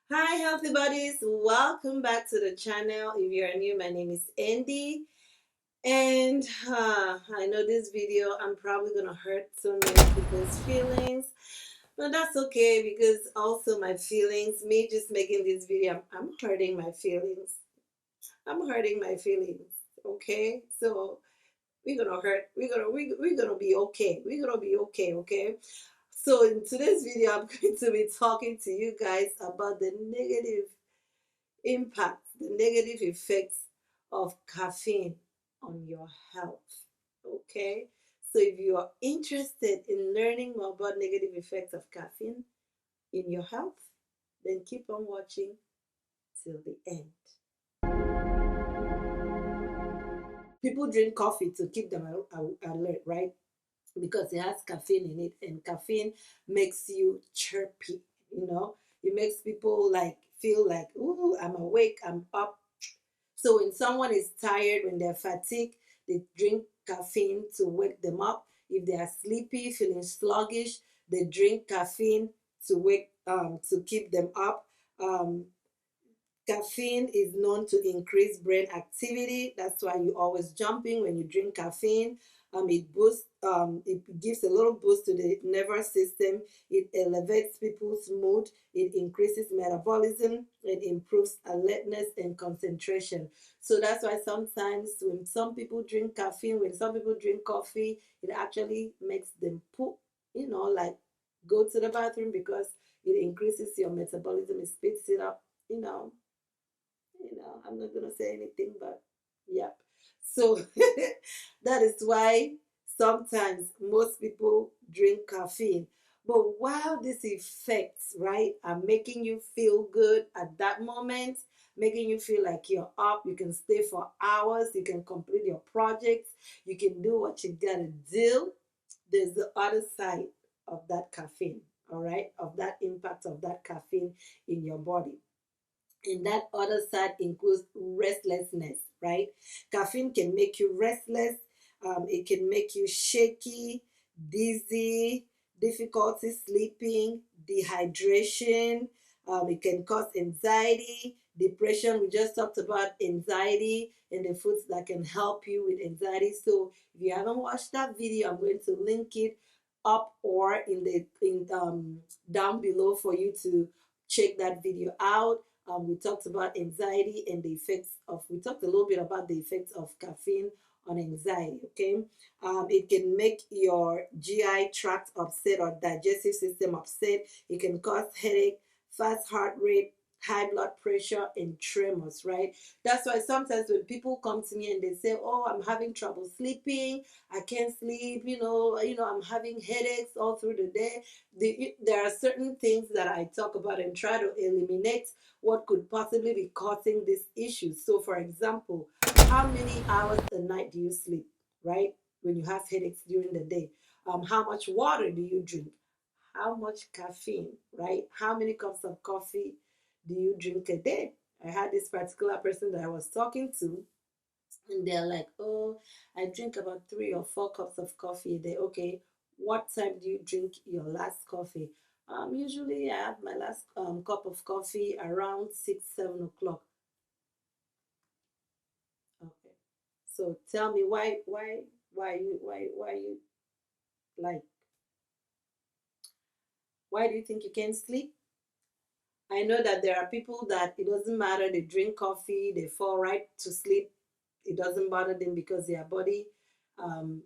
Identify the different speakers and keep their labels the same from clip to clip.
Speaker 1: Hi, healthy buddies. Welcome back to the channel. If you're new, my name is Andy. And I know this video, I'm probably going to hurt so many people's feelings. But that's okay because also my feelings, me just making this video, I'm hurting my feelings. I'm hurting my feelings. Okay? So we're gonna hurt we're gonna be okay, okay. So in today's video I'm going to be talking to you guys about the negative impact, the negative effects of caffeine on your health. Okay, so if you are interested in learning more about negative effects of caffeine in your health, then keep on watching till the end. People drink coffee to keep them alert, right? Because it has caffeine in it, and caffeine makes you chirpy. It makes people like feel like, ooh, I'm awake, I'm up. So when someone is tired, when they're fatigued, they drink caffeine to wake them up. If they are sleepy, feeling sluggish, they drink caffeine to keep them up. um, Caffeine is known to increase brain activity. That's why you're always jumping when you drink caffeine. It gives a little boost to the nervous system. It elevates people's mood. It increases metabolism. It improves alertness and concentration. So that's why sometimes when some people drink caffeine, when some people drink coffee, it actually makes them poop, like go to the bathroom because it increases your metabolism. It speeds it up, you know I'm not gonna say anything, but yep. So that is why sometimes most people drink caffeine. But while these effects, right, are making you feel good at that moment, making you feel like you're up, you can stay for hours, you can complete your projects, you can do what you gotta do, there's the other side of that caffeine, all right, of that impact of that caffeine in your body. And that other side includes restlessness, right? Caffeine can make you restless. It can make you shaky, dizzy, difficulty sleeping, dehydration. It can cause anxiety, depression. We just talked about anxiety and the foods that can help you with anxiety. So if you haven't watched that video, I'm going to link it up or in down below for you to check that video out. We talked about anxiety and we talked a little bit about the effects of caffeine on anxiety, okay? It can make your GI tract upset or digestive system upset. It can cause headache, fast heart rate, high blood pressure, and tremors, right? That's why sometimes when people come to me and they say, oh, I'm having trouble sleeping, I can't sleep, I'm having headaches all through the day. There are certain things that I talk about and try to eliminate what could possibly be causing these issues. So, for example, how many hours a night do you sleep, right? When you have headaches during the day, how much water do you drink? How much caffeine, right? How many cups of coffee do you drink a day? I had this particular person that I was talking to, and they're like, oh, I drink about 3 or 4 cups of coffee a day. Okay, what time do you drink your last coffee? Usually I have my last cup of coffee around 6, 7 o'clock. Okay, so tell me why you like why do you think you can't sleep? I know that there are people that it doesn't matter, they drink coffee, they fall right to sleep. It doesn't bother them because their body um,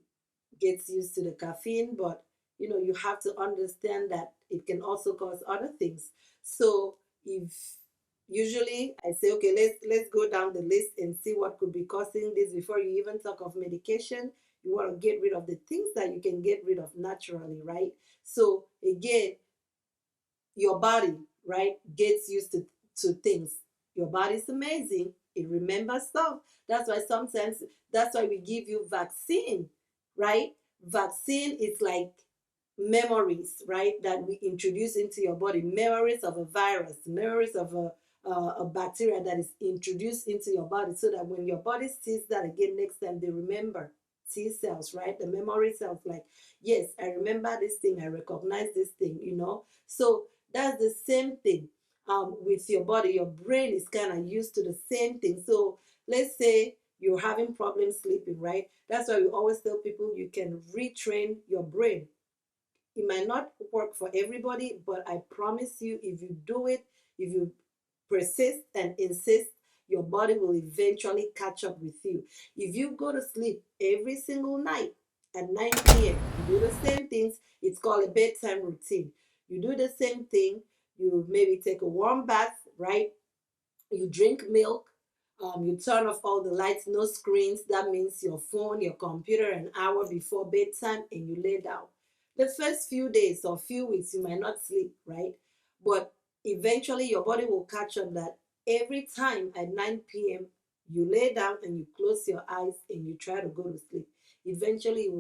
Speaker 1: gets used to the caffeine, but you have to understand that it can also cause other things. So if usually I say, okay, let's go down the list and see what could be causing this before you even talk of medication. You want to get rid of the things that you can get rid of naturally, right? So again, your body, right, gets used to things. Your body's amazing. It remembers stuff. That's why we give you vaccine, right? Vaccine is like memories, right, that we introduce into your body. Memories of a virus, memories of a bacteria that is introduced into your body, so that when your body sees that again next time, they remember. T cells, right? The memory cells, like, yes, I remember this thing, I recognize this thing. So that's the same thing. with your body, your brain is kind of used to the same thing. So let's say you're having problems sleeping, right? That's why we always tell people you can retrain your brain. It might not work for everybody, but I promise you, if you do it, if you persist and insist, your body will eventually catch up with you. If you go to sleep every single night at 9 p.m., you do the same things, it's called a bedtime routine. You do the same thing, you maybe take a warm bath, right? You drink milk, you turn off all the lights, no screens. That means your phone, your computer, an hour before bedtime, and you lay down. The first few days or few weeks, you might not sleep, right? But eventually, your body will catch up that every time at 9 p.m., you lay down and you close your eyes and you try to go to sleep. Eventually,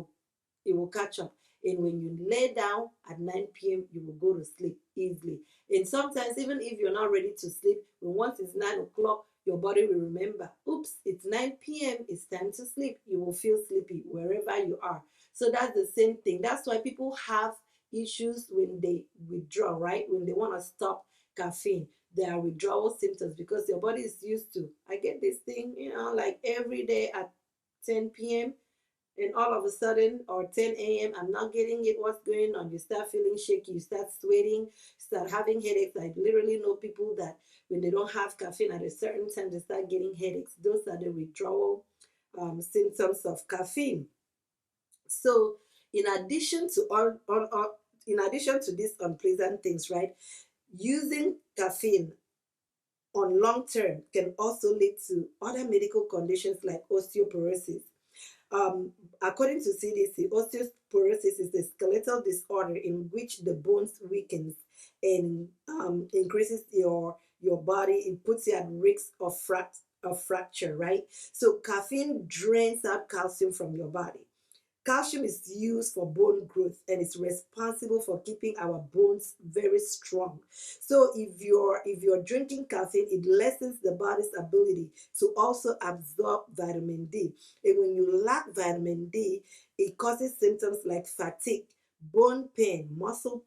Speaker 1: it will catch up. And when you lay down at 9 p.m., you will go to sleep easily. And sometimes, even if you're not ready to sleep, when once it's 9 o'clock, your body will remember, oops, it's 9 p.m., it's time to sleep. You will feel sleepy wherever you are. So that's the same thing. That's why people have issues when they withdraw, right? When they want to stop caffeine. There are withdrawal symptoms because your body is used to, I get this thing, like every day at 10 p.m., and all of a sudden, or 10 a.m., I'm not getting it. What's going on? You start feeling shaky, you start sweating, start having headaches. I literally know people that when they don't have caffeine at a certain time, they start getting headaches. Those are the withdrawal symptoms of caffeine. So, in addition to in addition to these unpleasant things, right? Using caffeine on long term can also lead to other medical conditions like osteoporosis. According to CDC, osteoporosis is a skeletal disorder in which the bones weakens and increases your body. It puts you at risk of fracture, right? So caffeine drains out calcium from your body. Calcium is used for bone growth and is responsible for keeping our bones very strong. So if you're drinking caffeine, it lessens the body's ability to also absorb vitamin D. And when you lack vitamin D, it causes symptoms like fatigue, bone pain, muscle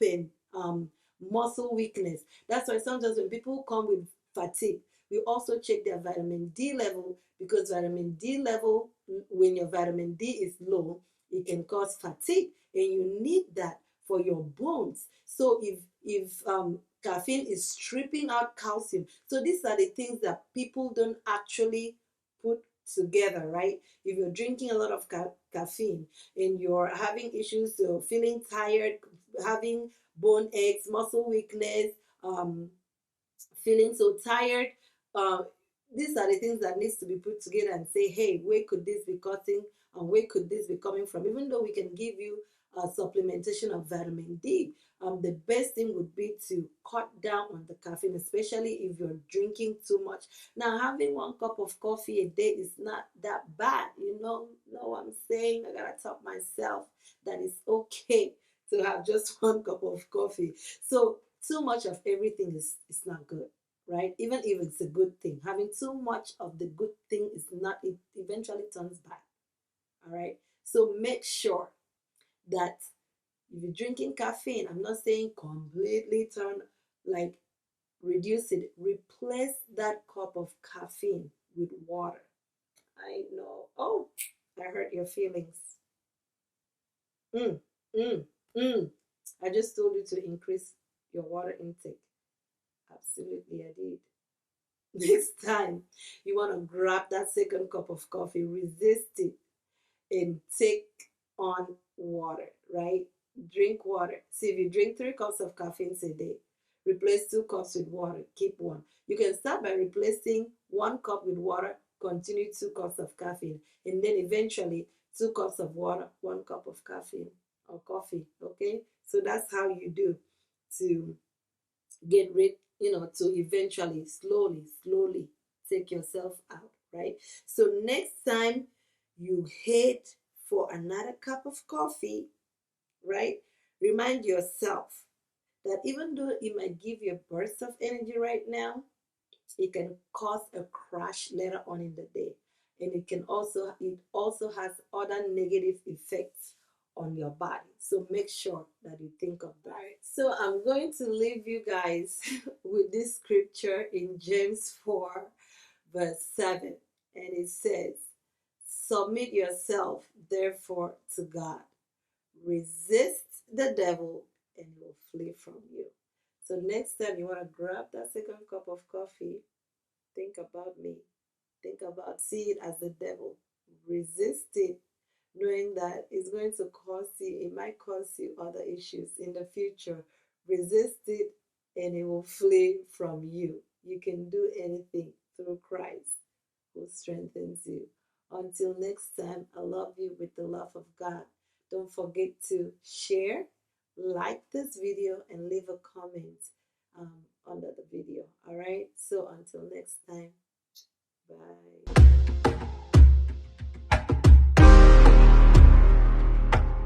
Speaker 1: weakness. That's why sometimes when people come with fatigue, we also check their vitamin D level, because vitamin D level, when your vitamin D is low, it can cause fatigue, and you need that for your bones. So if caffeine is stripping out calcium, so these are the things that people don't actually put together, right? If you're drinking a lot of caffeine and you're having issues, so feeling tired, having bone aches, muscle weakness, um, feeling so tired. Uh, these are the things that needs to be put together and say, hey, where could this be cutting and where could this be coming from? Even though we can give you a supplementation of vitamin D, the best thing would be to cut down on the caffeine, especially if you're drinking too much. Now, having 1 cup of coffee a day is not that bad. Know what I'm saying? I gotta tell myself that it's okay to have just 1 cup of coffee. So too much of everything is not good, right? Even if it's a good thing, having too much of the good thing is not, it eventually turns bad. All right, so make sure that if you're drinking caffeine, I'm not saying completely turn, like, reduce it, replace that cup of caffeine with water. I know, oh, I hurt your feelings. mm, mm, mm. I just told you to increase your water intake. Absolutely, I did. Next time you want to grab that second cup of coffee, resist it and take on water, right? Drink water. See, if you drink 3 cups of caffeine a day, replace 2 cups with water, keep one. You can start by replacing 1 cup with water, continue 2 cups of caffeine, and then eventually 2 cups of water, 1 cup of caffeine or coffee. Okay, so that's how you do to get rid, to eventually slowly take yourself out, right? So next time you head for another cup of coffee, right, remind yourself that even though it might give you a burst of energy right now, it can cause a crash later on in the day, and it also has other negative effects on your body. So make sure that you think of that. So I'm going to leave you guys with this scripture in James 4, verse 7. And it says, "Submit yourself, therefore, to God. Resist the devil, and he will flee from you." So next time you want to grab that second cup of coffee, think about me. Think about, see it as the devil. Resist it, knowing that it's going to cause you, it might cause you other issues in the future. Resist it and it will flee from you. You can do anything through Christ who strengthens you. Until next time, I love you with the love of God. Don't forget to share, like this video, and leave a comment under the video. All right? So until next time, bye.